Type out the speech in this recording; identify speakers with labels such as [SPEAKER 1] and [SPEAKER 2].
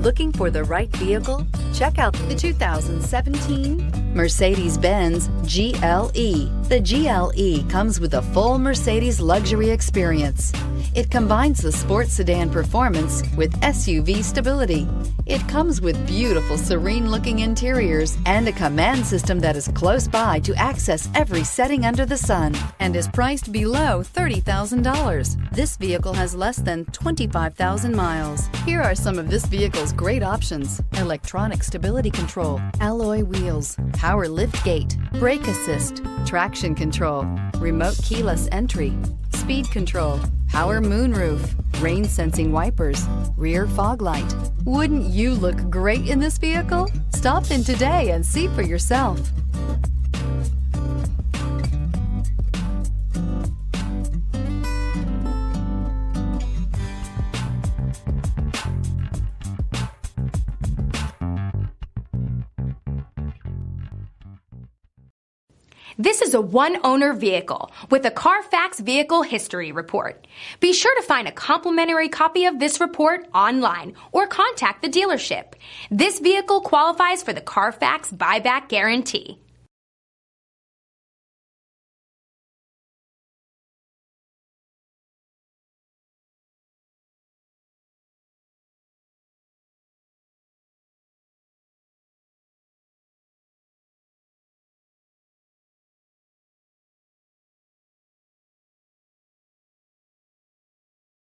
[SPEAKER 1] Looking for the right vehicle? Check out the 2017 Mercedes-Benz GLE. The GLE comes with a full Mercedes luxury experience. It combines the sports sedan performance with SUV stability. It comes with beautiful, serene-looking interiors and a command system that is close by to access every setting under the sun, and is priced below $30,000. This vehicle has less than 25,000 miles. Here are some of this vehicle's great options: electronic stability control, alloy wheels, power liftgate, brake assist, traction control, remote keyless entry, speed control, power moonroof, rain sensing wipers, rear fog light. Wouldn't you look great in this vehicle? Stop in today and see for yourself.
[SPEAKER 2] This is a one-owner vehicle with a CARFAX Vehicle History Report. Be sure to find a complimentary copy of this report online or contact the dealership. This vehicle qualifies for the CARFAX Buyback Guarantee.